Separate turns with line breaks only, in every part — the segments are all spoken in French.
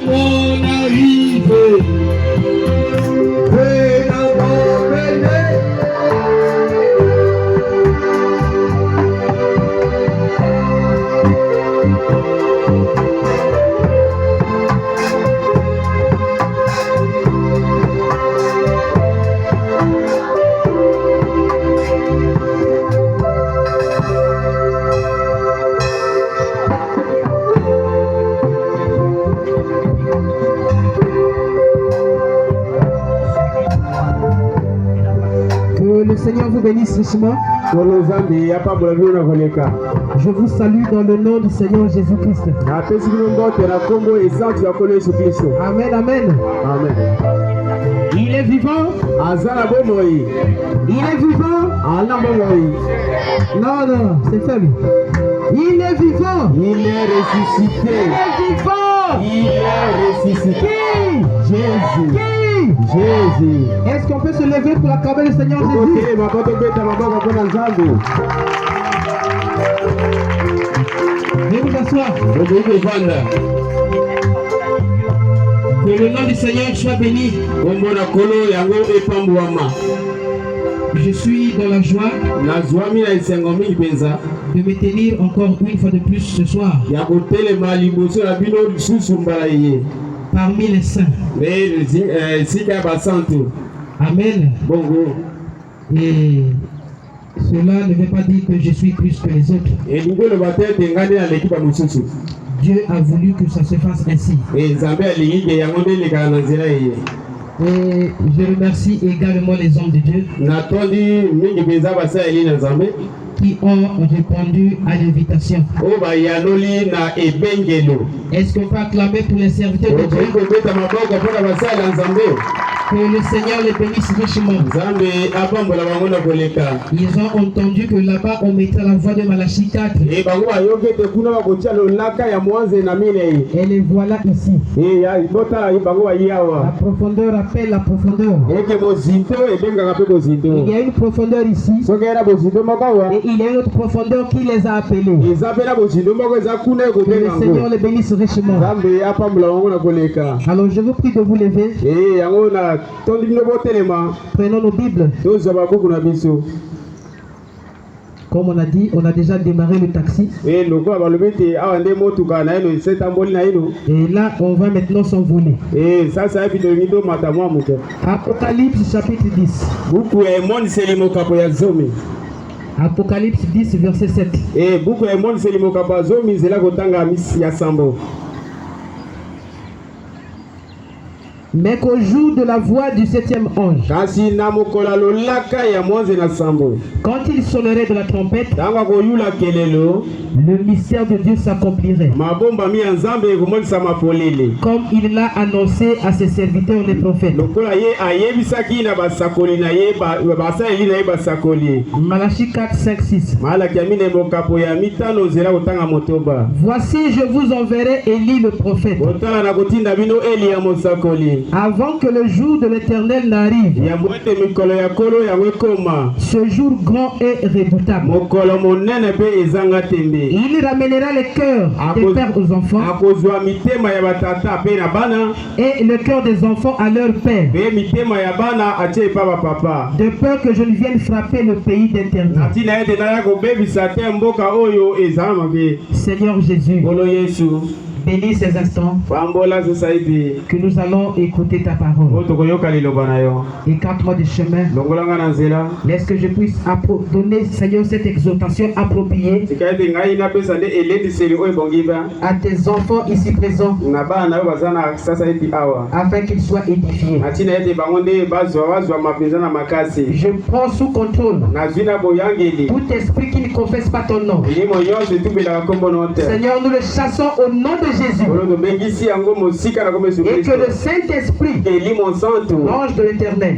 Mon arrivée.
Le Seigneur vous bénisse richement. Je vous salue dans le nom du Seigneur Jésus-Christ. Amen, amen. Il est vivant. Il est vivant. Non, non, c'est faible. Il est vivant.
Il est ressuscité.
Il est vivant.
Il est ressuscité.
Qui?
Jésus.
Qui?
Jésus.
Est-ce qu'on peut se lever pour acclamer le Seigneur Jésus? Veuillez vous asseoir. Que le nom du Seigneur soit béni. Je suis dans la joie de me tenir encore une fois de plus ce soir parmi les saints. Amen. Et cela ne veut pas dire que je suis plus que les autres. Dieu a voulu que ça se fasse ainsi. Et je remercie également les hommes de Dieu qui ont répondu à l'invitation. Est-ce qu'on peut acclamer pour les serviteurs de Dieu? Que le Seigneur les bénisse richement. Ils ont entendu que là-bas on mettra la voix de Malachie 4. Et les voilà ici. La profondeur appelle la profondeur. Il y a une profondeur ici. Et il y a une autre profondeur qui les a appelés. Que le Seigneur les bénisse richement. Alors je vous prie de vous lever. Prenons nos Bibles. Comme on a dit, on a déjà démarré le taxi. Et là, on va maintenant s'envoler. Apocalypse chapitre 10. Apocalypse 10, verset 7. Mais qu'au jour de la voix du 7e ange, quand il sonnerait de la trompette, le mystère de Dieu s'accomplirait, comme il l'a annoncé à ses serviteurs les prophètes. Malachie 4, 5, 6. Voici, je vous enverrai Élie le prophète, avant que le jour de l'Éternel n'arrive. Ce jour grand et redoutable. Il ramènera les cœurs des pères aux enfants et le cœur des enfants à leur père, de peur que je ne vienne frapper le pays d'interdit. Seigneur Jésus, bénis ces instants que nous allons écouter ta parole. Écarte-moi du chemin. Laisse que je puisse donner, Seigneur, cette exhortation appropriée à tes enfants ici présents, afin qu'ils soient édifiés. Je prends sous contrôle tout esprit qui ne confesse pas ton nom. Seigneur, nous le chassons au nom de Jésus. Et que le Saint-Esprit, l'ange de l'Éternel,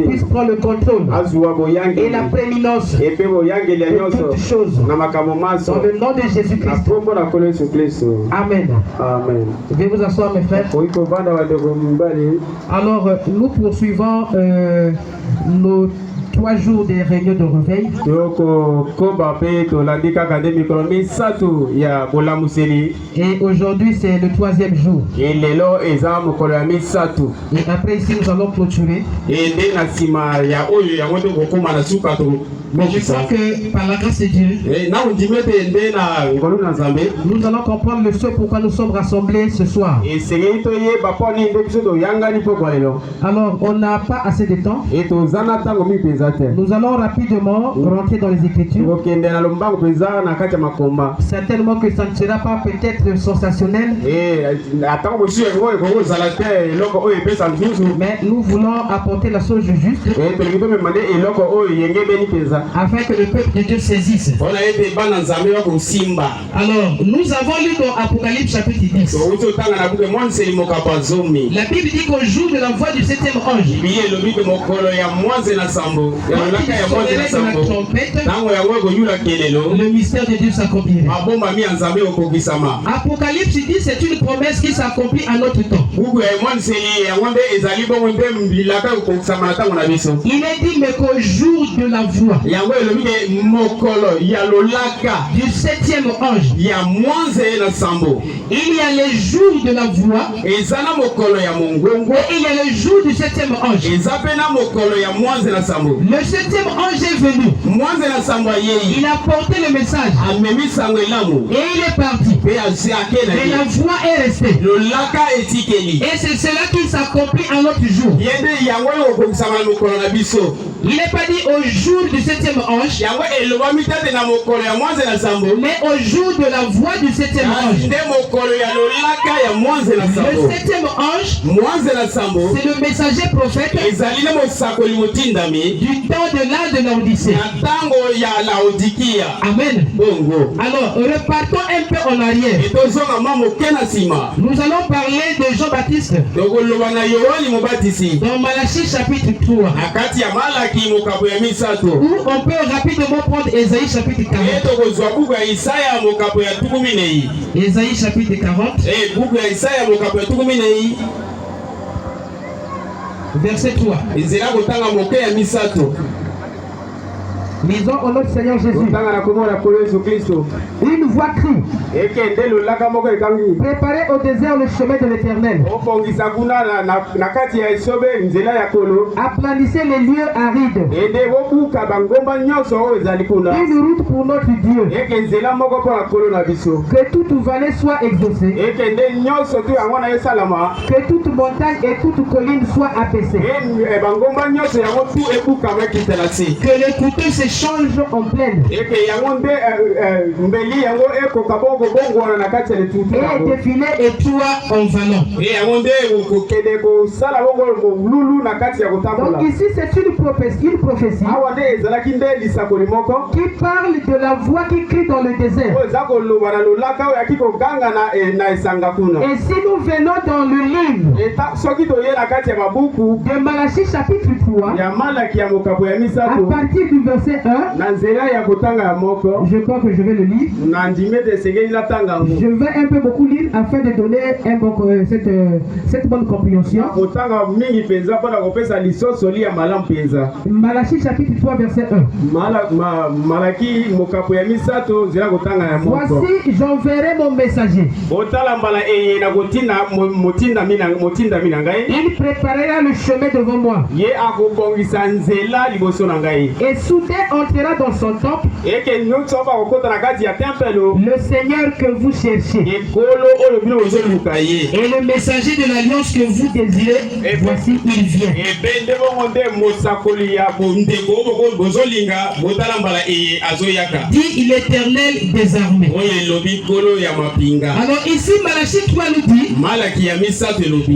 puisse prendre le contrôle et la prééminence de toutes choses. Dans le nom de Jésus-Christ. Amen. Veuillez vous asseoir, mes frères. Alors, nous poursuivons notre 3 jours des réunions de réveil. Et aujourd'hui c'est le 3e jour. Et après ici nous allons clôturer. Mais je crois que par la grâce de Dieu, nous allons comprendre le ce pourquoi nous sommes rassemblés ce soir. Alors, on n'a pas assez de temps. Nous allons rapidement rentrer dans les Écritures. Certainement que ça ne sera pas peut-être sensationnel. Mais nous voulons apporter la chose juste. Afin que le peuple de Dieu saisisse. Alors, nous avons lu dans Apocalypse chapitre 10. La Bible dit qu'au jour de la voix du 7e ange, le mystère de Dieu s'accomplirait. Apocalypse dit c'est une promesse qui s'accomplit à notre temps. Il est dit mais qu'au jour de la voix du 7e ange, il y a les jours de la voix et il y a le jour du 7e ange. Le 7e ange est venu. Il a porté le message et il est parti. Et la voix est restée. Et c'est cela qui s'accomplit à notre jour. Il n'est pas dit au jour du 7e ange, mais au jour de la voix du 7e ange. Le 7e ange, c'est le messager prophète du temps de l'âge de l'Odyssée. Amen. Alors, repartons un peu en arrière. Nous allons parler de Jean-Baptiste dans Malachie chapitre 3. Ou on peut rapidement prendre Ésaïe chapitre 40. Ésaïe chapitre 40. Verset 3. Lisons au nom du Seigneur Jésus. Une voix crie: préparez au désert le chemin de l'Éternel. Aplanissez les lieux arides. Une route pour notre Dieu. Que toute vallée soit exaucée. Que toute montagne et toute colline soient abaissées. Que les couteaux se change en plaine et défilé et toi en vallon. Donc ici c'est une prophétie qui parle de la voix qui crie dans le désert. Et si nous venons dans le livre de Malachie chapitre 3 à partir du verset 1, je crois que je vais le lire. Je vais un peu beaucoup lire afin de donner cette bonne compréhension. Malachie chapitre 3 verset 1. Voici j'enverrai mon messager. Il préparera le chemin devant moi. Et soudain entrera dans son temple le Seigneur que vous cherchez et le messager de l'alliance que vous désirez. Voici il vient. Dit l'Éternel des armées. Alors ici Malachie 3 nous dit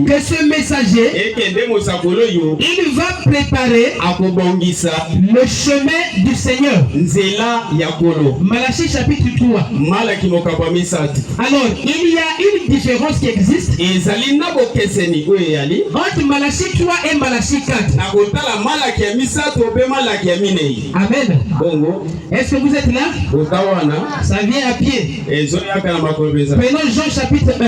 que ce messager il va préparer le chemin du Seigneur. Malachie chapitre 3. Alors il y a une différence qui existe entre Malachie 3 et Malachie 4. Amen. Est-ce que vous êtes là? Ça vient à pied. Prenons Jean chapitre 1.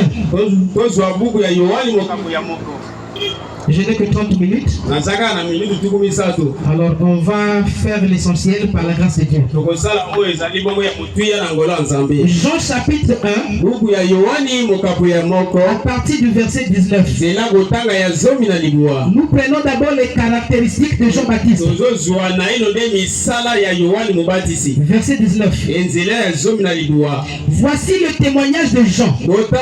Je n'ai que 30 minutes. Alors on va faire l'essentiel par la grâce de Dieu. Jean chapitre 1, à partir du verset 19. Nous prenons d'abord les caractéristiques de Jean-Baptiste. Verset 19. Voici le témoignage de Jean. Lorsque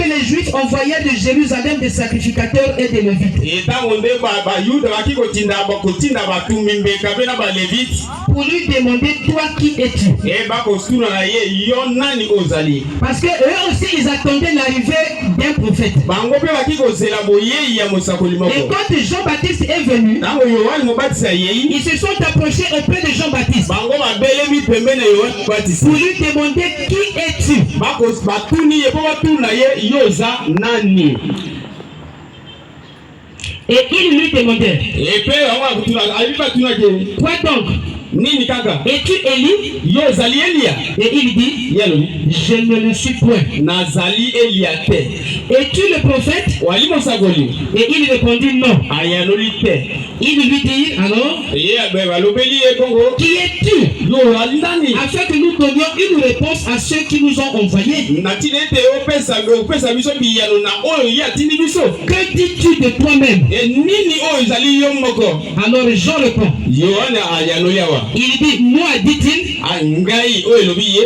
les Juifs envoyaient de Jérusalem des sacrificateurs et des Lévites pour lui demander, toi qui es-tu? Parce que eux aussi ils attendaient l'arrivée d'un prophète. Et quand Jean-Baptiste est venu, ils se sont approchés auprès de Jean-Baptiste pour lui demander, qui es-tu? Et il lui demandait, quoi donc? Es-tu Élie? Et il dit, je ne le suis point. Es-tu le prophète? Et il répondit, non. Il lui dit, alors, qui es-tu? Afin que nous donnions une réponse à ceux qui nous ont envoyés. Que dis-tu de toi-même? Alors Jean répond. Il dit, moi, dit-il,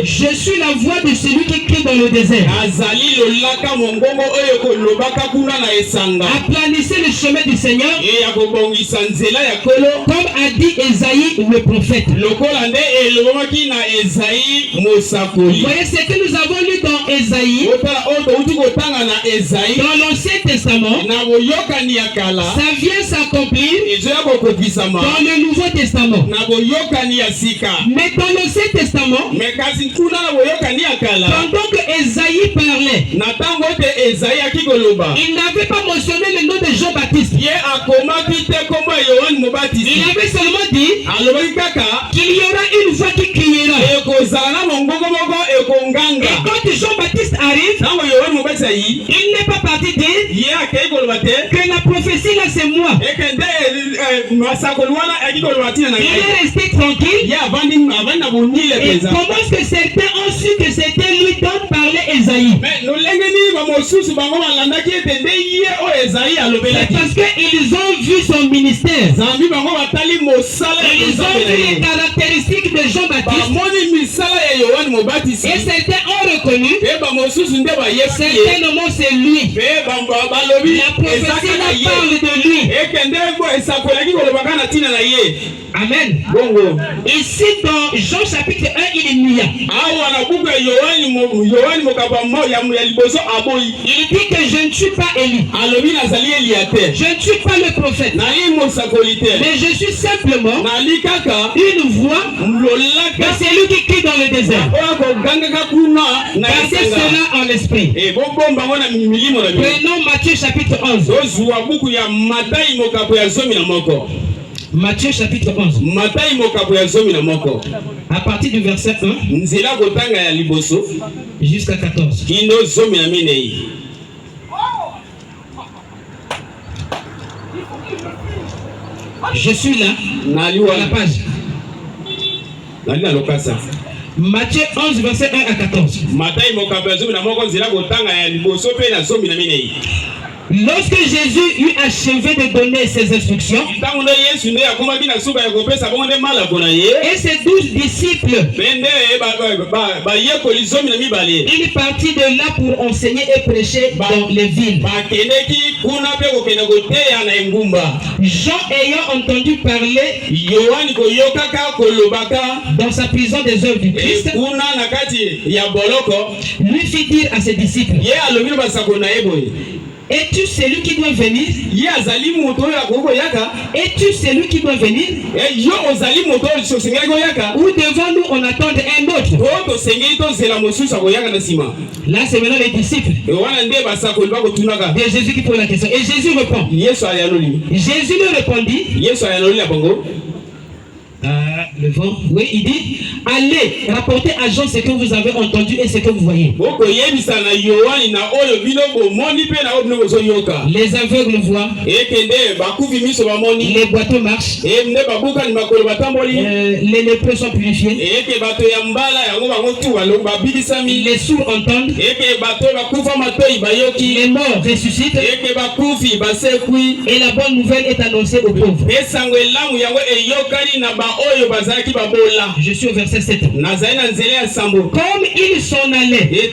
je suis la voix de celui qui crie dans le désert. Aplanissez le chemin du Seigneur, comme a dit Esaïe le prophète. Vous voyez ce que nous avons lu dans Esaïe, dans l'Ancien Testament, ça vient s'accomplir dans le Nouveau Testament. Mais dans l'Ancien Testtement, pendant que Esaïe parlait, il n'avait pas mentionné le nom de Jean-Baptiste. Il avait seulement dit qu'il y aura une voix qui criera. Et quand Jean-Baptiste arrive, il n'est pas parti dire que la prophétie là c'est moi. Il est resté tranquille. Et comment est-ce que certains ont su que c'était lui dont parlait Esaïe? C'est parce qu'ils ont vu son ministère. Ils ont vu les caractéristiques de Jean-Baptiste. Et certains ont reconnu. Certainement c'est lui. La prophétie parle de lui. Amen. Ici dans Jean chapitre 1, il n'y a. Il dit que je ne suis pas Élie. Je ne suis pas le prophète. Mais je suis simplement une voix de celui qui crie dans le désert. Passez cela en l'esprit. Prenons Matthieu chapitre 11. Matthieu chapitre 11. À partir du verset 1 jusqu'à 14. Je suis là à la page. Matthieu 11 verset 1 à 14. Lorsque Jésus eut achevé de donner ses instructions, et ses 12 disciples, il partit de là pour enseigner et prêcher dans les villes. Jean ayant entendu parler dans sa prison des œuvres du Christ, lui fit dire à ses disciples, es-tu celui qui doit venir? Es-tu celui qui doit venir? Ou devons-nous en attendre un autre? Là c'est maintenant les disciples de Jésus qui posent la question. Et Jésus répond. Jésus lui répondit.
Le vent, oui, il dit, allez, rapportez à Jean ce que vous avez entendu et ce que vous voyez. Les aveugles voient, les boiteux marchent, les lépreux sont purifiés, les sourds entendent, les morts ressuscitent, et la bonne nouvelle est annoncée aux pauvres. Je suis au verset 7. Comme ils s'en allaient,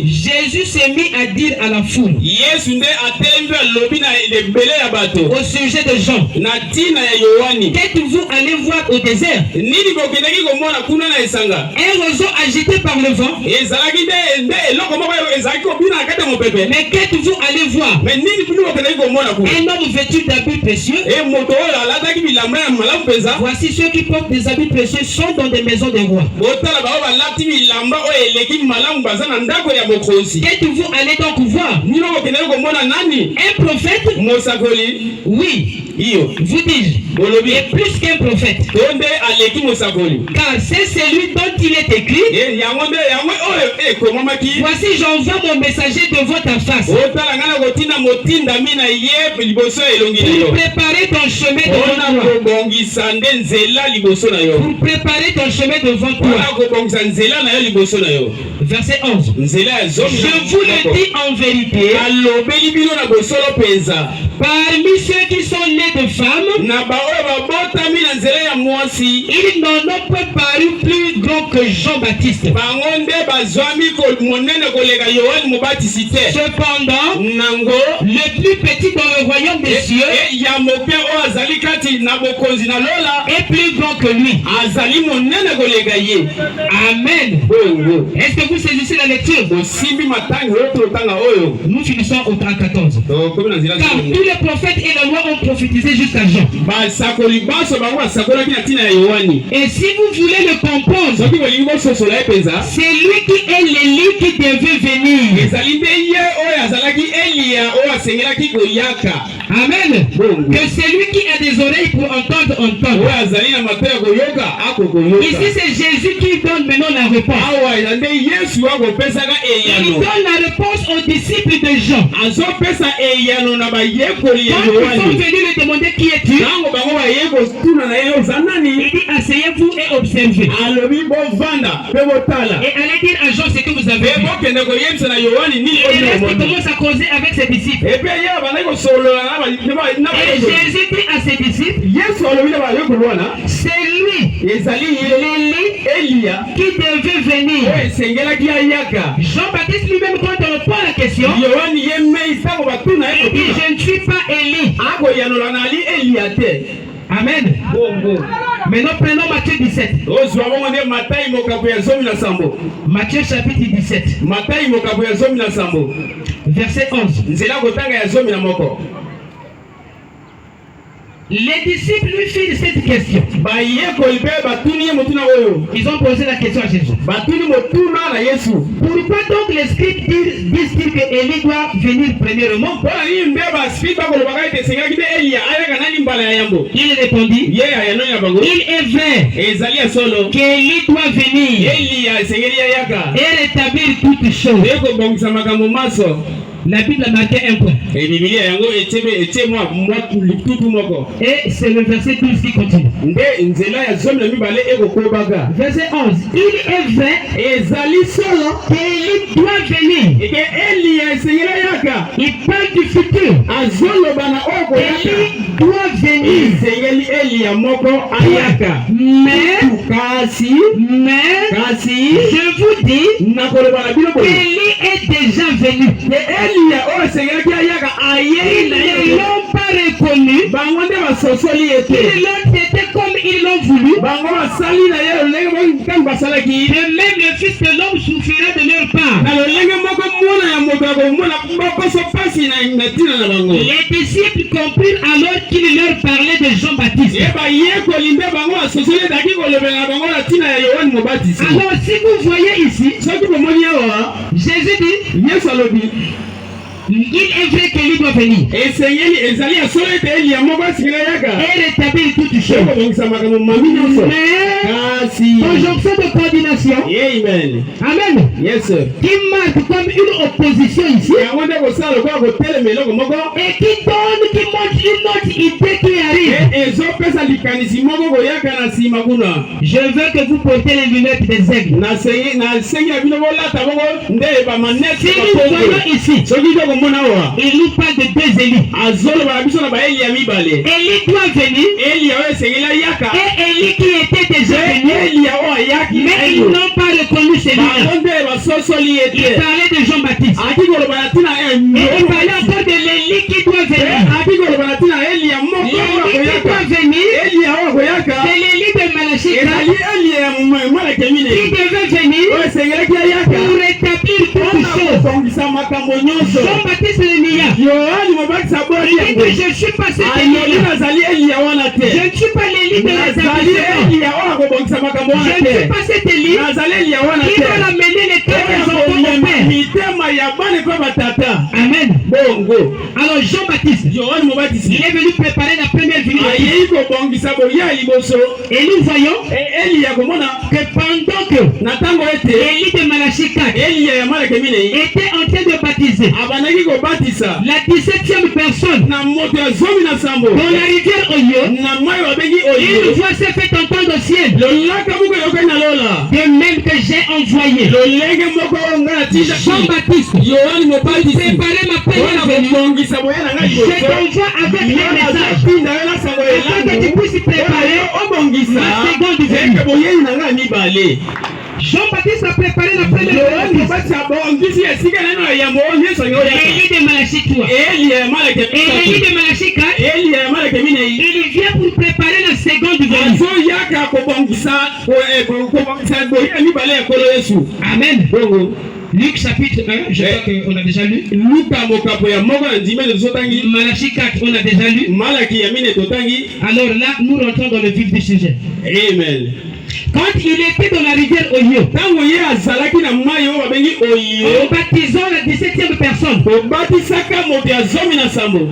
Jésus s'est mis à dire à la foule au sujet de Jean, qu'êtes-vous allé voir au désert? Un roseau agité par le vent? Mais qu'êtes-vous allé voir? Un homme vêtu d'habits précieux? Voici ceux qui portent des habits précieux sont dans des maisons des rois. Qu'êtes-vous allé donc voir? Un prophète? Oui. Vous dis-je, et plus qu'un prophète. Car c'est celui dont il est écrit, voici j'envoie mon messager devant ta face pour préparer ton chemin devant toi. Pour préparer ton chemin devant toi. Verset 11. Je vous le dis en vérité, parmi ceux qui sont nés de femmes, ils n'en ont pas paru plus grand que Jean-Baptiste. Cependant, le plus petit dans le royaume des cieux est plus grand que lui. Amen. Est-ce que vous saisissez la lecture? Nous finissons au 14. Car tous les prophètes et les lois ont prophétisé jusqu'à Jean. Et si vous voulez le comprendre, c'est lui qui est l'élu qui devait venir. Amen. Que celui qui a des oreilles pour entendre, entendre. Ici c'est Jésus qui donne maintenant la réponse. Il donne la réponse aux disciples de Jean. Quand ils sont venus lui demander qui es-tu, il dit asseyez-vous et observez. Et allez dire à Jean ce que vous avez vu. Et le reste commence à causer avec ses disciples. Et Jésus dit à ses disciples, c'est lui, Élie, qui devait venir. Jean-Baptiste lui-même, quand on répond à la question, il dit je ne suis pas Élie. Amen. Maintenant prenons Matthieu 17. Matthieu chapitre 17. Verset 11. Les disciples lui firent cette question. Ils ont posé la question à Jésus. Pourquoi donc les scribes disent-ils que Élie doit venir premièrement? Il répondit, il est vrai qu'Élie doit venir et rétablir toutes choses. La Bible a marqué un point. Et c'est le verset 12 qui continue. Verset 11. Il est vrai qu'Élie doit venir. Il parle du futur. Élie doit venir. Mais je vous dis qu'Élie est déjà venu. Ils ne l'ont pas reconnu. Ils l'ont traité comme ils l'ont voulu. Et même le Fils de l'homme souffrira de leur part. Les disciples comprirent alors qu'il leur parlait de Jean-Baptiste. Alors si vous voyez ici, Jésus dit, Il est vrai qu'Élie doit venir. Et rétablir toutes choses. Mais conjonction de coordination.
Amen.
Amen.
Yes, sir.
Qui marque comme une opposition ici. Et qui donne, qui montre une autre idée qui arrive. Je veux que vous portez les lunettes des aigles. Si nous voyons ici, il nous parle de deux Élie. Élie doit venir. Et Élie qui était déjà venu. Mais ils n'ont pas reconnu celui-là. Il parlait de Jean-Baptiste. Et il parlait encore de l'Élie qui doit venir. L'Élie qui doit venir, c'est l'Élie de Malachie qui devait venir pour rétablir toutes choses. Jean-Baptiste le nia. Il dit que je ne suis pas cet Élie. Je ne suis pas l'Élie de l'établissement. Je ne suis pas cet Élie qui va l'amener les cœurs des enfants au Père. Amen. Alors Jean-Baptiste, il est venu préparer la première venue. Et nous voyons que pendant que Élie de Malachie 4 était en train de baptiser la 17e personne dans la rivière Oyo, une voix s'est fait entendre au ciel. De même que j'ai envoyé Jean-Baptiste pour préparer ma première venue, je t'envoie avec un message afin que tu puisses préparer ma seconde venue. Jean-Baptiste a préparé la première venue. Élie de Malachie 3. Élie de Malachie 4. Il vient pour préparer la seconde venue. Amen. Luc chapitre 1, je crois qu'on a déjà lu. Malachie 4, on a déjà lu. Alors là, nous rentrons dans le vif du sujet.
Amen.
Quand il était dans la rivière Oyo, en baptisant la 17e personne,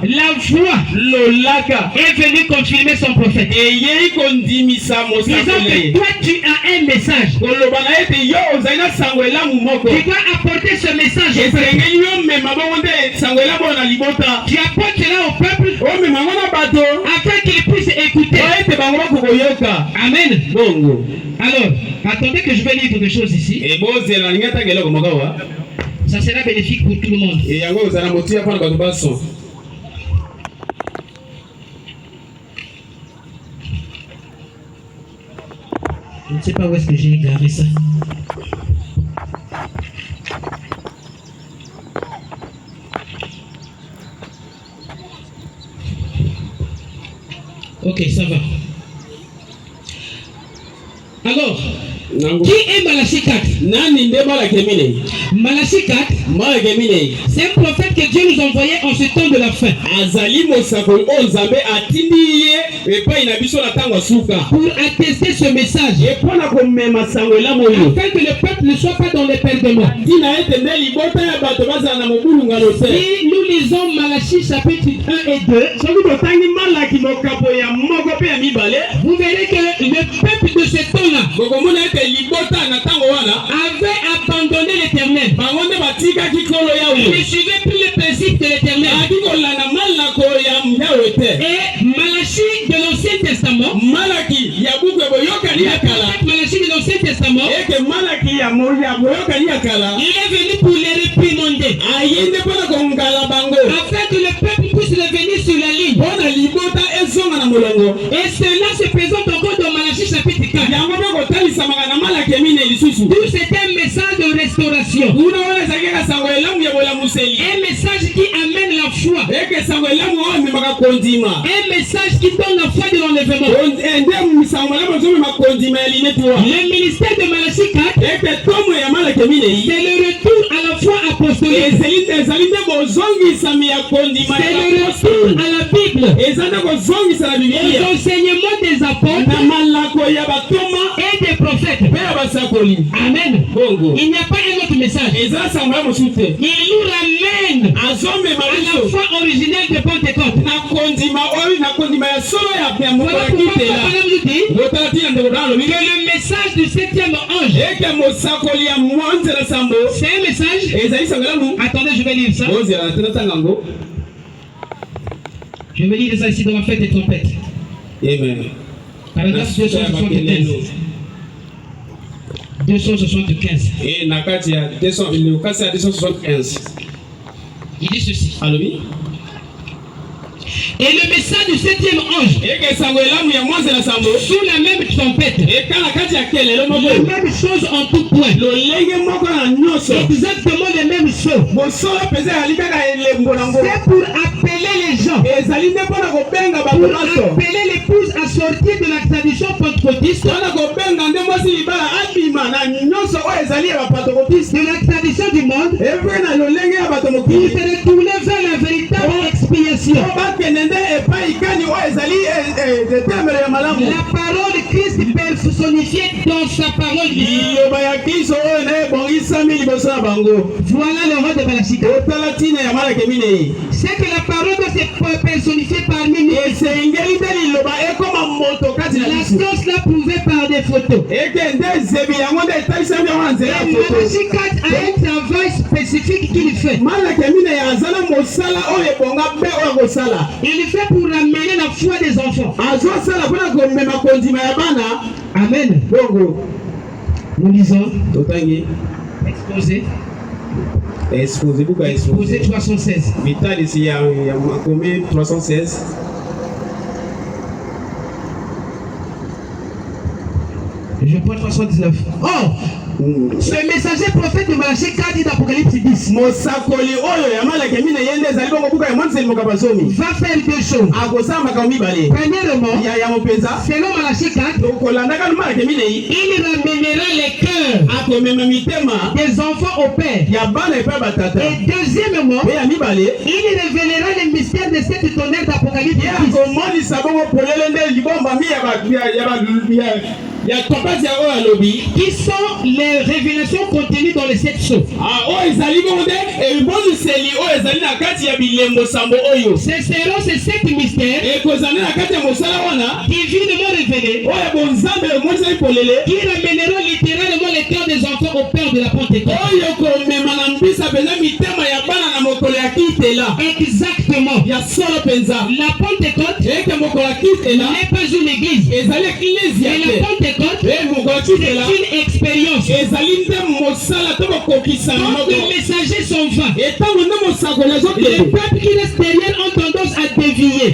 la voix est venue confirmer son prophète. Disant que toi tu as un message. Tu dois apporter ce message au peuple. Tu apportes cela au peuple afin qu'il puisse écouter. Amen. Alors, attendez que je vais lire quelque chose ici. Ça sera bénéfique pour tout le monde. Je ne sais pas où est-ce que j'ai garé ça. Ok, ça va. Alors, qui est Malachie 4? Malachie 4, c'est un prophète que Dieu nous envoyait en ce temps de la fin. Pour attester ce message. Afin que le peuple ne soit pas dans les pertements. Si nous lisons Malachie chapitre 1 et 2, vous verrez que le peuple de ce temps-là avait abandonné l'Éternel. Il ne suivait plus les principes de l'Éternel. Et Malachie de l'Ancien Testament, Malachie de l'Ancien Testament, il est venu pour les réprimander, afin que le peuple puisse revenir sur la ligne. Et cela se présente encore dans Malachie chapitre 4. D'où c'est un message de restauration. Un message qui amène la foi. Un message qui donne la foi de l'enlèvement. Le ministère de Malachie 4, c'est le retour à la foi apostolique. C'est le retour à la Bible. Les enseignements des apôtres et des prophètes. Amen. Il n'y a pas un autre message. Il nous ramène à la foi originelle de Pentecôte. Voilà pourquoi Papa nous dit que le message du 7e ange, c'est un message. Attendez, je vais lire ça. Je vais lire ça ici dans la fête des trompettes.
Amen.
Paragraphe 275. 275.
Et Nakatia 275.
Il dit ceci.
Allô?
Et le message du 7e ange, sous la même trompette, les mêmes choses en tout point, exactement les mêmes choses. C'est pour appeler les gens, pour appeler l'épouse à sortir de la tradition pentecôtiste, de la tradition du monde, pour se retourner vers la véritable expiation. La parole de Christ personnifiée dans sa parole. Voilà le roi de Balachika. C'est que la parole doit se personnifier parmi nous. La science l'a prouvé par des photos. Balachika a un travail spécifique qu'il fait. Il fait pour ramener la foi des enfants. Amen. Nous lisons. Exposé. Exposé 316.
Vital ici, il y a combien? 316.
Je prends 319. Oh! Ce messager prophète de Malachie 4 dit d'Apocalypse 10 va faire deux choses. Premièrement, selon Malachie 4, il ramènera les cœurs des enfants au Père. Et deuxièmement, il révélera les mystères de cette tonnerre d'Apocalypse 10. Qui sont les révélations contenues dans les 7 sceaux. Ce seront ces 7 mystères divinement révélés qui ramèneront littéralement les cœurs des enfants au Père de la Pentecôte. Exactement. La Pentecôte n'est pas une église. Et la Pentecôte c'est une expérience. Quand les messagers sont vains, les peuples qui restent derrière ont tendance à dévier.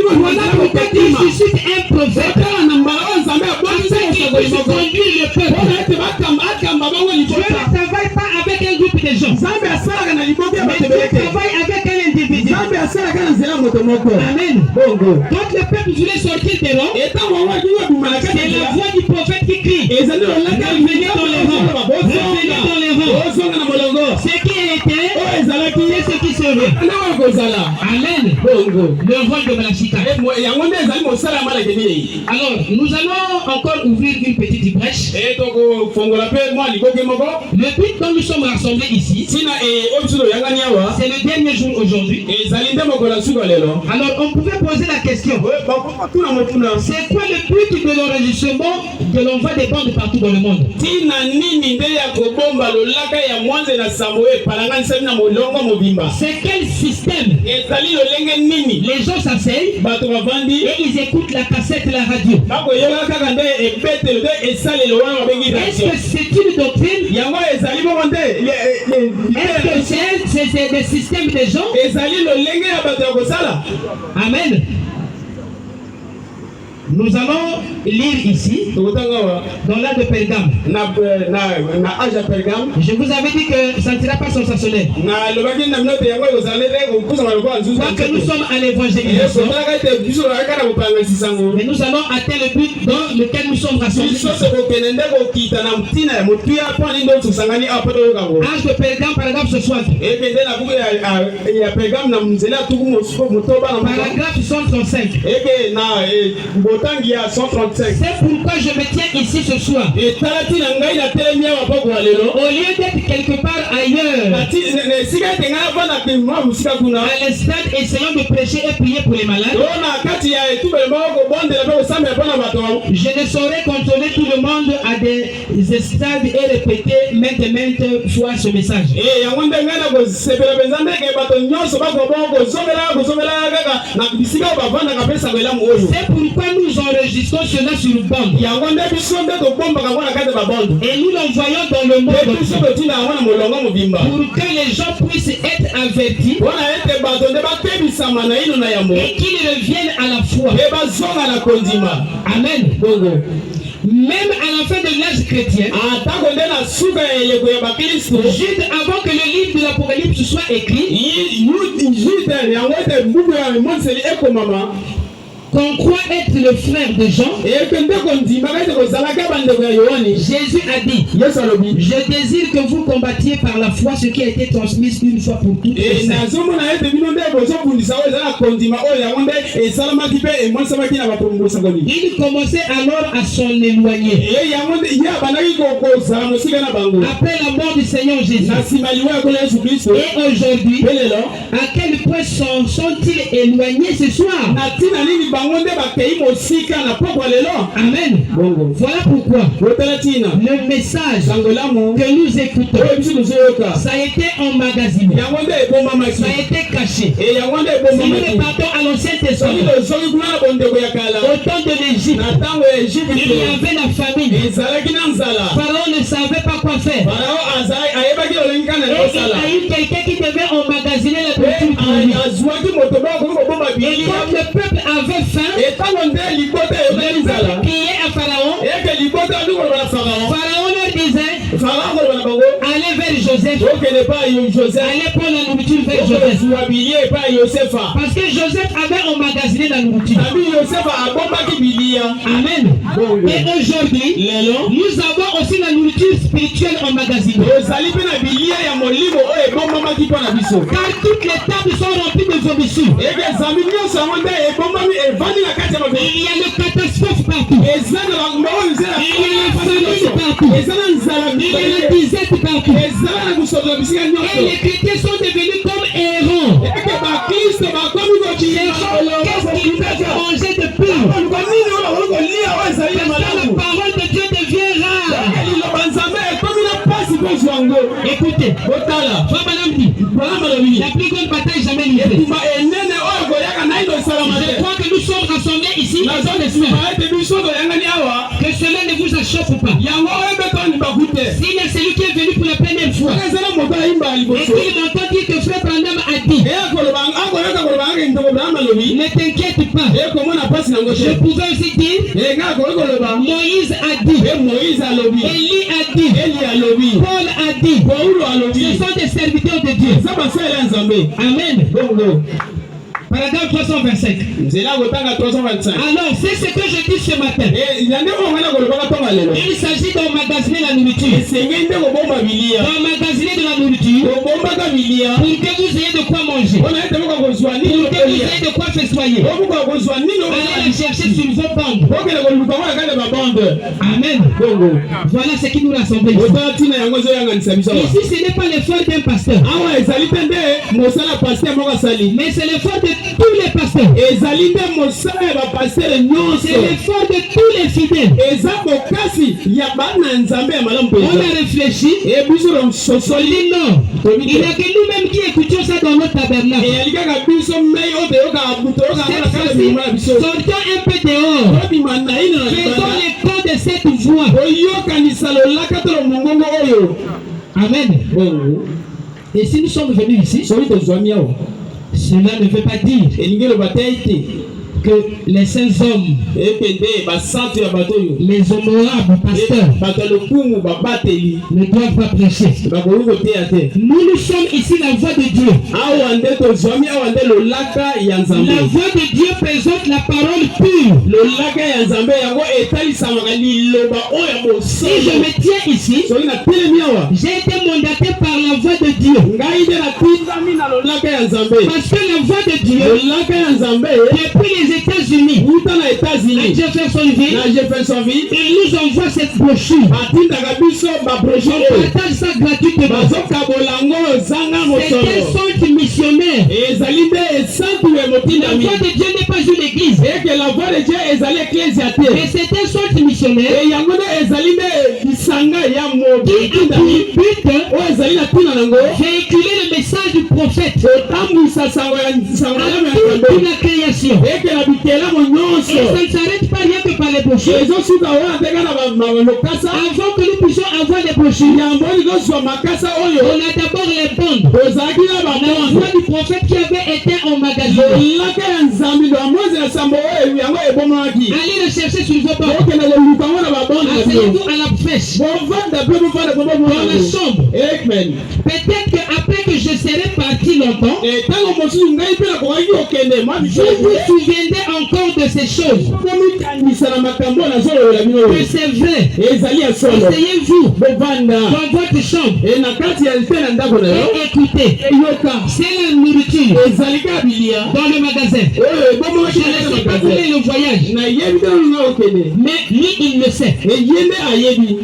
Voilà pourquoi il suscite un prophète afin qu'il puisse conduire le peuple. Dieu ne travaille pas avec un groupe de gens, mais Dieu travaille avec un individu. Amen. Quand le peuple voulait sortir des rangs, c'est la voix du prophète qui crie. Revenez dans les rangs. Revenez dans les rangs. Ce qui était, c'est ce qui serait. Amen. Le rôle de Malachie 4. Alors, nous allons encore ouvrir une petite brèche. Le but dont nous sommes rassemblés ici, c'est le dernier jour aujourd'hui. Alors, on pouvait poser la question. C'est quoi le but de l'enregistrement de l'envoi des bandes partout dans le monde? C'est quel système? Les gens s'asseyent et ils écoutent la cassette et la radio. Est-ce que c'est une doctrine? Est-ce que c'est des systèmes de gens? Amen. Nous allons lire ici, dans l'âge de Pergame. Je vous avais dit que ça ne sera pas sensationnel. Parce que nous sommes à l'évangélisation. Mais nous allons atteindre le but dans lequel nous sommes rassemblés. Âge de Pergame, paragraphe 60. Paragraphe 135. C'est pourquoi je me tiens ici ce soir. Au lieu d'être quelque part ailleurs, à l'estrade, essayant de prêcher et prier pour les malades, je ne saurais contrôler tout le monde à des estrades et répéter maintes fois ce message. C'est pourquoi nous enregistrons cela sur une bande. Et nous l'envoyons dans le monde pour que les gens puissent être avertis et qu'ils reviennent à la foi. Amen. Même à la fin de l'âge chrétien, juste avant que le livre de l'Apocalypse soit écrit, qu'on croit être le frère de Jean, Jésus a dit, je désire que vous combattiez par la foi ce qui a été transmis une fois pour toutes. Il commençait alors à s'en éloigner. Après la mort du Seigneur Jésus, et aujourd'hui, à quel point sont-ils éloignés ce soir? Amen. Voilà pourquoi le message que nous écoutons, ça a été emmagasiné, ça a été caché. Si nous repartons à l'Ancien Testament, au temps de l'Égypte, il y avait la famine. Pharaon ne savait pas quoi faire. Et il a eu quelqu'un qui devait emmagasiner la nourriture pour lui. Et quand le peuple avait faim, le peuple criait à Pharaon. Pharaon leur disait, allez vers Joseph. Allez prendre la nourriture vers Joseph. Parce que Joseph avait emmagasiné la nourriture. Amen. Et aujourd'hui, nous avons aussi la nourriture spirituelle emmagasinée. Car toutes les tables sont remplies de vomissures. Il y a le catastrophe partout. Il y a la famine partout. Il y a la disette partout. Et les chrétiens sont devenus comme errants. Qu'est-ce qu'ils peuvent manger de pur? Parce que la parole de Dieu devient rare. Écoutez, la plus grande bataille jamais livrée. Je crois que nous sommes rassemblés ici. Que cela ne vous achoppe pas. S'il y a celui qui est venu pour la première fois et qu'il m'entend dire que frère Branham a dit, ne t'inquiète pas. Je pouvais aussi dire, Moïse a dit, Élie a dit, Paul a dit. Ce sont des serviteurs de Dieu. Amen. Paragraphe 325. Alors, c'est ce que je dis ce matin. Il s'agit d'emmagasiner la nourriture. D'emmagasiner de la nourriture pour que vous ayez de quoi manger. Pour que vous ayez de quoi festoyer. Allez la chercher sur vos bandes. Amen. Voilà ce qui nous rassemble ici. Ici, ce n'est pas l'effort d'un pasteur. Mais c'est l'effort de tous les pasteurs. C'est l'effort de tous les fidèles. On a réfléchi. On dit non. Il n'y a que nous-mêmes qui écoutons ça dans notre tabernacle. Sortons un peu dehors. Faisons l'écho de cette voix. Amen. Et si nous sommes venus ici, cela ne veut pas dire que les saints hommes, les honorables pasteurs, ne doivent pas prêcher. Nous sommes ici la voix de Dieu. La voix de Dieu présente la parole pure. Si je me tiens ici, j'ai été mandaté par la voix de Dieu Parce que la voix de Dieu, depuis les États-Unis, à Jeffersonville, il nous envoie cette brochure. On partage ça gratuitement. C'est un centre missionnaire. La voix de Dieu n'est pas une église. Mais c'est un centre missionnaire qui a pour but véhiculer le message du prophète à toute la création. Et ça ne s'arrête pas rien que par les brochures. Avant que nous puissions avoir les brochures, on a d'abord les bandes. La voix du prophète qui avait été en magasin. Allez le chercher sur vos bandes. Asseyez-vous à la fraîche. Dans la chambre. Peut-être qu'après que je serai parti longtemps, je vous souviendrai encore de ces choses. Que c'est vrai. Asseyez-vous dans votre chambre et écoutez. C'est la nourriture dans le magasin. Je ne sais pas combien le voyage, mais lui il le sait.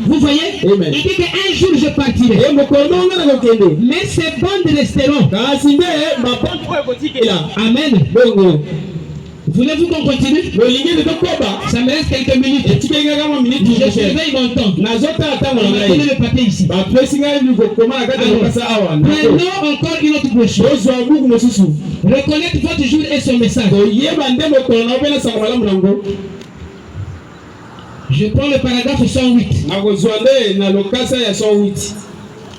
Vous voyez? Il dit qu'un jour je partirai, mais ces bandes resteront. Amen. Voulez-vous qu'on continue? Ça me reste quelques minutes. Je surveille mon temps. On va donner le papier ici. Prenons encore une autre brochure. Reconnaître votre jour et son message. Je prends le paragraphe 108.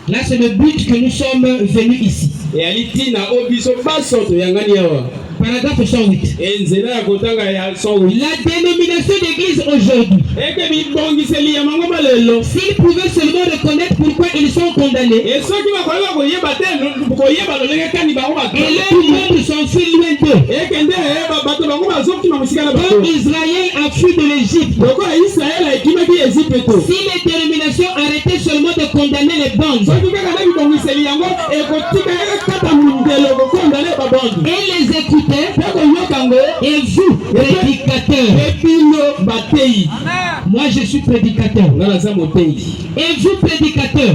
Là, c'est le but que nous sommes venus ici. Paragraphe 108. La dénomination d'église aujourd'hui. S'ils pouvaient seulement reconnaître pourquoi ils sont condamnés, et leurs membres sont fuis loin d'eux. Quand Israël a fui de l'Égypte, si les dénominations arrêtaient seulement de condamner les bandes et les écoutaient, et vous, prédicateurs, moi je suis prédicateur, et vous, prédicateurs,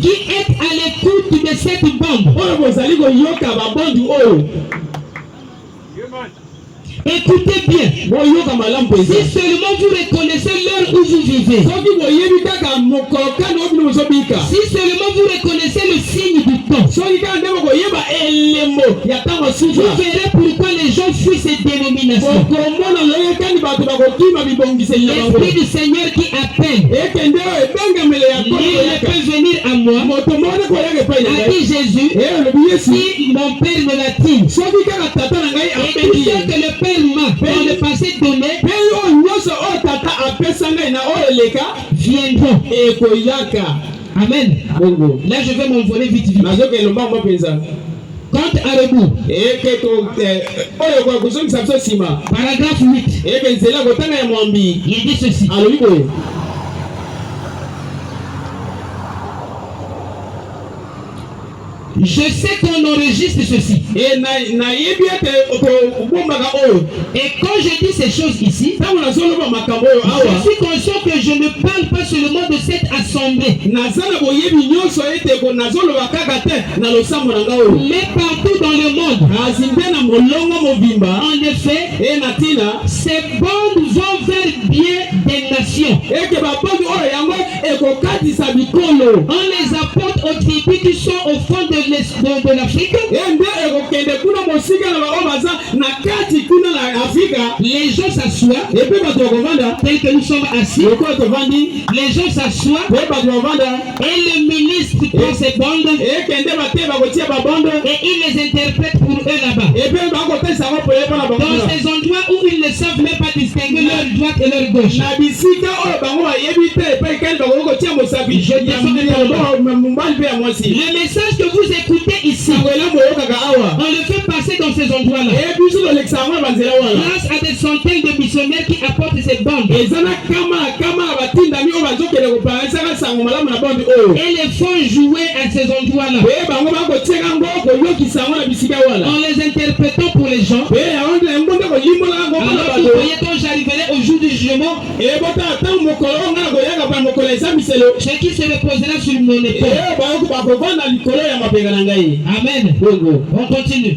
qui êtes à l'écoute de cette bande, écoutez bien. Si seulement vous reconnaissez l'heure où vous vivez, si seulement vous reconnaissez le signe du temps, vous verrez pourquoi les gens fuient ces dénominations. L'Esprit du Seigneur qui appelle, il peut venir à moi, a dit Jésus, si mon Père me l'a-t-il, et tout ce que le Père m'a dans le passé donné, viendront. Amen. Là je vais m'envoler vite. Compte à rebours. Paragraphe 8. Il dit ceci. Je sais qu'on enregistre ceci. Et quand je dis ces choses ici, je suis conscient que je ne parle pas seulement de cette assemblée, mais partout dans le monde. En effet, ces bandes vont vers bien des nations. On les apporte aux tribus qui sont au fond de l'Afrique. Les gens s'assoient tels que nous sommes assis. Les gens s'assoient et le ministre prend ses bandes et il les interprète pour eux là-bas. Dans ces endroits où ils ne savent même pas distinguer leur droite et leur gauche. Le message que vous écoutez ici, on le fait passer dans ces endroits-là grâce à des centaines de missionnaires qui apportent ces bandes. Et les font jouer à ces endroits-là. En les interprétant pour les gens. Alors vous voyez, quand j'arriverai au jour du jugement, ce qui se reposera sur mon épaule. Amen. On continue.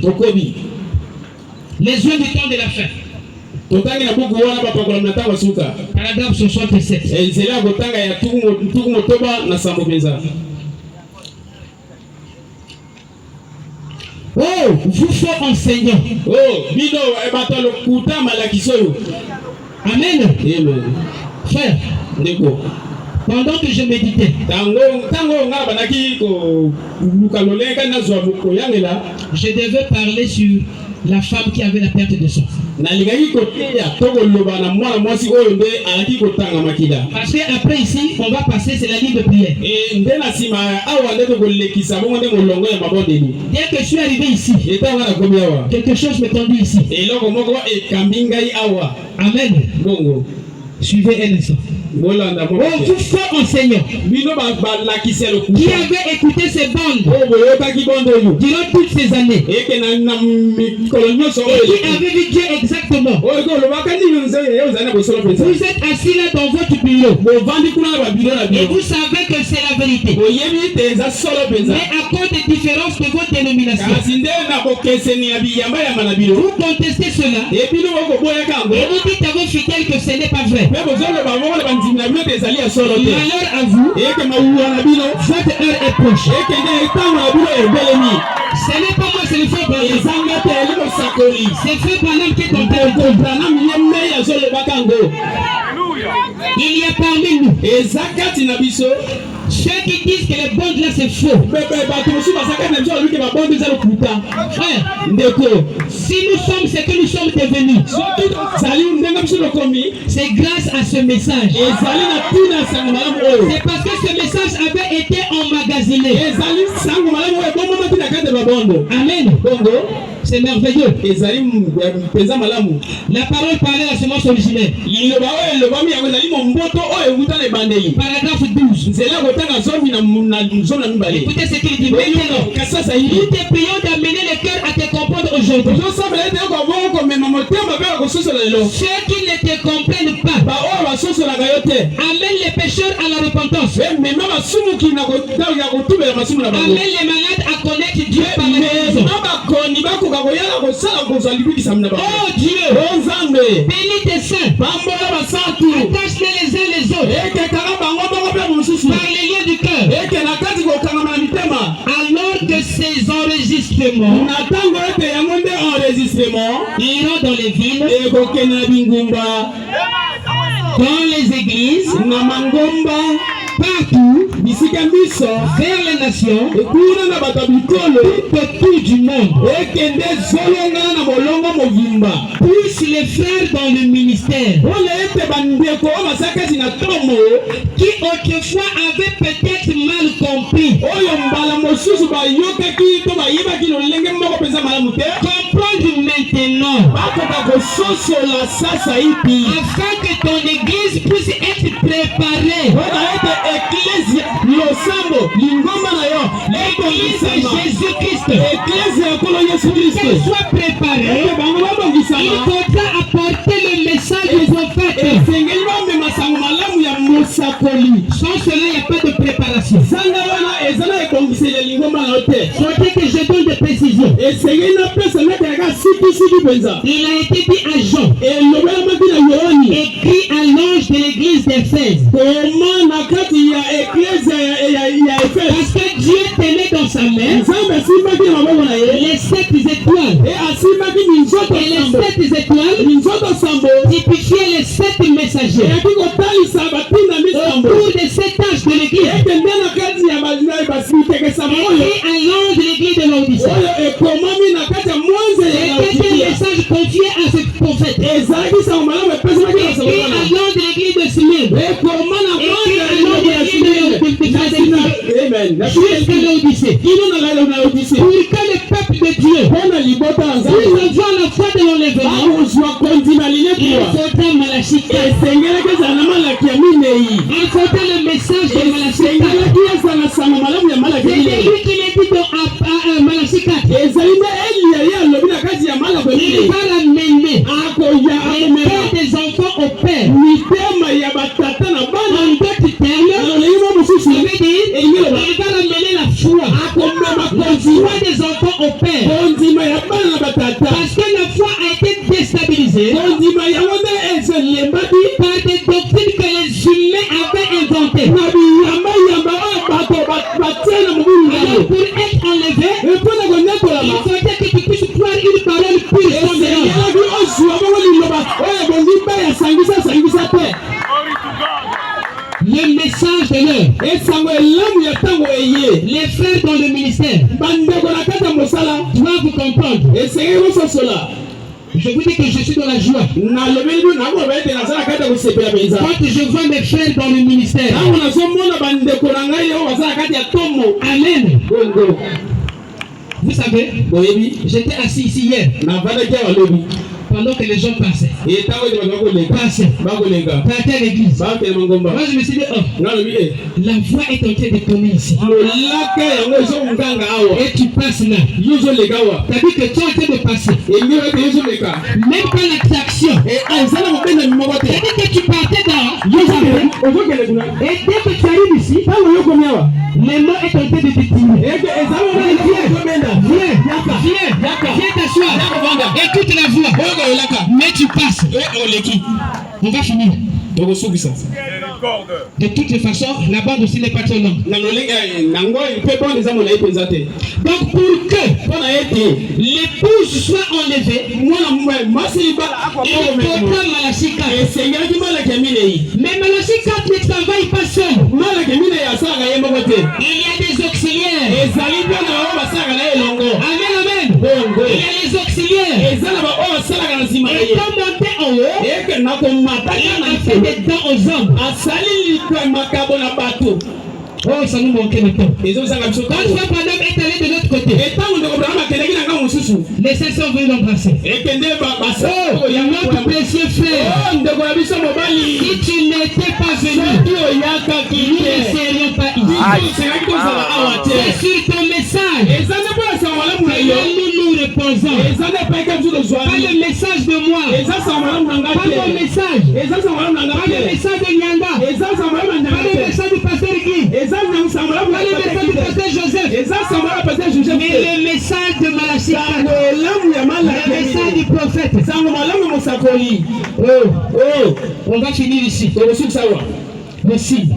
Les joies du temps de la fin. Paragraphe 67. Oh, vous faux enseignants. Amen. Frère, pendant que je méditais, je devais parler sur la femme qui avait la perte de sang. Parce qu'après ici, on va passer, c'est la ligne de prière. Dès que je suis arrivé ici, quelque chose m'est tendu ici. Amen. Suivez un instant. Oh, vous faux enseignants qui avez écouté ces bandes durant toutes ces années et qui avaient vu Dieu exactement. Vous êtes assis là dans votre bureau et vous savez que c'est la vérité. Mais à cause des différences de vos dénominations, vous contestez cela et vous dites à vos fidèles que ce n'est pas vrai. Malheur à vous, votre heure est proche. Ce n'est pas moi, c'est le frère Branham. C'est frère Branham qui est en train de. Il y a parmi nous ceux qui disent que les bandes là c'est faux. Frère, si nous sommes ce que nous sommes devenus, c'est grâce à ce message. C'est parce que ce message avait été emmagasiné. Amen. C'est merveilleux. La parole parlait à la semence originelle. Paragraphe 12. Écoutez ce qu'il dit maintenant. Nous te prions d'amener le cœur à te comprendre aujourd'hui. Ceux qui ne te comprennent pas, amène les pécheurs à la repentance. Amène les malades à connaître Dieu par la raison. Oh Dieu, bénis tes saints, attache-les les uns les autres par les liens du cœur, alors que ces enregistrements iront dans les villes, dans les églises, partout, vers les nations, partout du monde. Pousse les frères dans le ministère qui autrefois avaient peut-être mal compris. Comprendre maintenant afin que ton église puisse être préparée. L'église de Jésus-Christ, qu'elle soit préparée, il faudra apporter le message du prophète. Sans cela, il n'y a pas de préparation. Faut que je donne des précisions. Il a été dit à Jean, écrit à l'ange de l'église d'Éphèse. Parce que Dieu tenait dans sa main les 7 étoiles. Et les 7 étoiles typifiaient les 7 messagers. Au cours des 7 âges de l'église, écrit à l'ange de l'église de l'Odyssée. C'était un message confié à ce prophète. Écrit à l'ange de l'église de Smyrne. Écrit à l'ange de l'église de Philadelphie. Jusqu'à l'Odyssée. Pour que le peuple peuple de Dieu, ils ont la foi de l'enlèvement, il faudra Malachi 4. Il faudra le message de Malachi 4. C'est lui qui l'a dit dans Malachi 4. Il va ramener les pères des enfants au père. En d'autres termes, ça veut dire il va ramener la foi des enfants au père. Parce que la foi a été déstabilisée par des doctrines que les humains avaient inventées. Alors pour être enlevé, il faudrait que tu puisses croire une parole pure. Le message de l'heure. Les frères dans le ministère doivent vous comprendre. Je vous dis que je suis dans la joie. Quand je vois mes frères dans le ministère, amen. Vous savez, j'étais assis ici hier. Pendant que les gens passaient. Passaient à l'église. Moi je me suis dit, oh, la voix est en train de tourner ici. Et tu passes là. T'as dit que tu es en train de passer. Même pas l'attraction. T'as dit que tu partais dans. Et dès que tu arrives ici, les mots est en train de te tirer. Viens t'asseoir. Écoute la voix. Mais tu passes. On va finir. De toutes les façons, la bande aussi n'est pas trop longue. Donc pour que l'épouse soit enlevée, il faudra Malachi 4. Mais Malachi 4 ne travaille pas seul. Il y a des auxiliaires. Amen, amen. Il y a les auxiliaires. Et comme monter en haut, il a fait des dents aux hommes. Oh, ça nous manquait le temps. Quand tu vois Madame est allée de l'autre côté, les sœurs sont venues l'embrasser. Oh, notre précieux frère, si tu n'étais pas venu, nous ne serions pas ici. C'est sur ton message que nous nous reposons. Pas le message de moi, pas mon message, pas le message de Nyanga, pas le message du pasteur Guy, pas le message du pasteur Joseph, mais le message de Malachi, le message du prophète. On va finir ici. Le signe.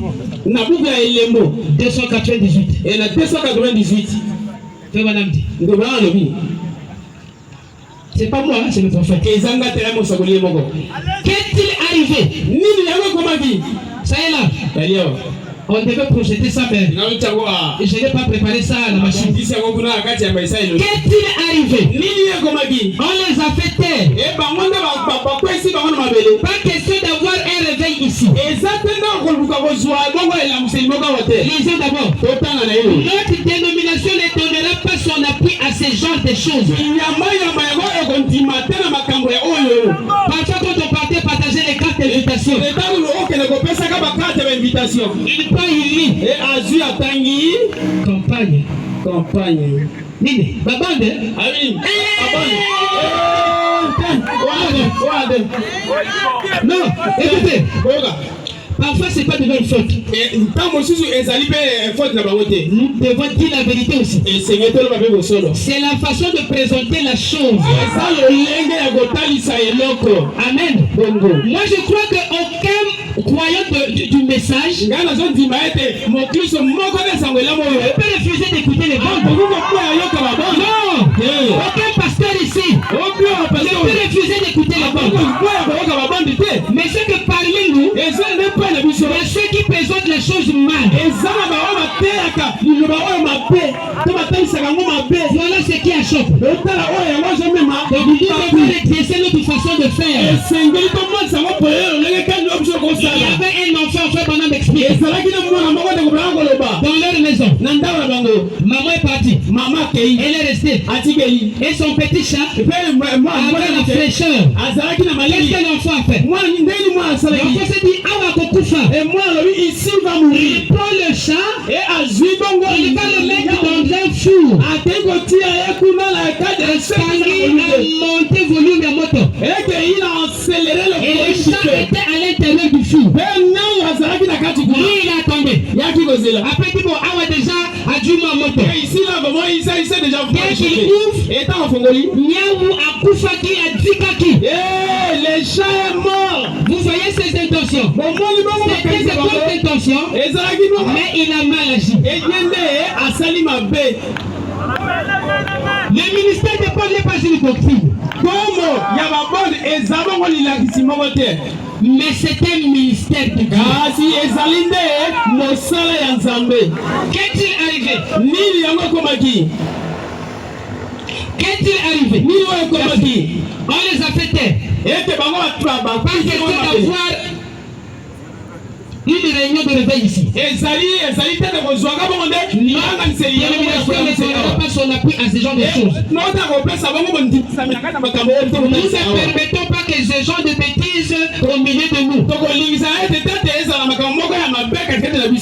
298. Et la 298. C'est pas moi, c'est le prophète. Qu'est-il arrivé? Ça est là. On devait projeter ça, mais je n'ai pas préparé ça à la machine. Qu'est-il arrivé? On les a fait taire. Pas question d'avoir un réveil ici. Lisez d'abord. Notre dénomination ne donnera pas son appui à ce genre de choses. Parfois quand on partait partager les cartes d'invitation, il prend une ligne. Campagne. Nini? Babande? Non, écoutez. Parfois, c'est pas de notre faute. Nous devons dire la vérité aussi. C'est la façon de présenter la chose. Amen. Moi, je crois qu'aucun croyant du message ne peut refuser d'écouter les bandes. Non. Aucun pasteur ici ne peut refuser d'écouter les bandes. Mais ce que parmi nous, ceux qui présentent les choses mal, voilà ce qui achoppe. Donc vous devez redresser notre façon de faire. Il y avait un enfant, frère Branham m'explique. Dans leur maison, maman est partie. Elle est restée. Et son petit chat avait la fraîcheur. Qu'est-ce que l'enfant a fait? L'enfant s'est dit, Awa Kokufa. Ici va mourir. Il prend le chat et il va le mettre dans un four. Monter volume de moto. Et le chat était à l'intérieur du four. Lui, il a tombé. Après, il dit, Awa déjà a dû ma moto. Dès qu'il ouvre, Niaou a Koufa qui a dit Kaki. Le chat est mort. Vous voyez ses intentions. C'était de bonnes intentions, mais il a mal agi. Le ministère de Paul n'est pas une doctrine. Mais c'est un ministère de Dieu. Qu'est-il arrivé? Qu'est-il arrivé? On les a fait taire. Parce que d'avoir une réunion de réveil ici. Pas son appui à ce genre de choses. Nous ne permettons pas que ce genre de bêtises au milieu de nous.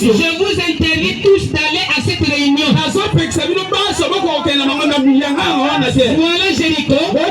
Je vous interdis tous d'aller à cette réunion. Voilà,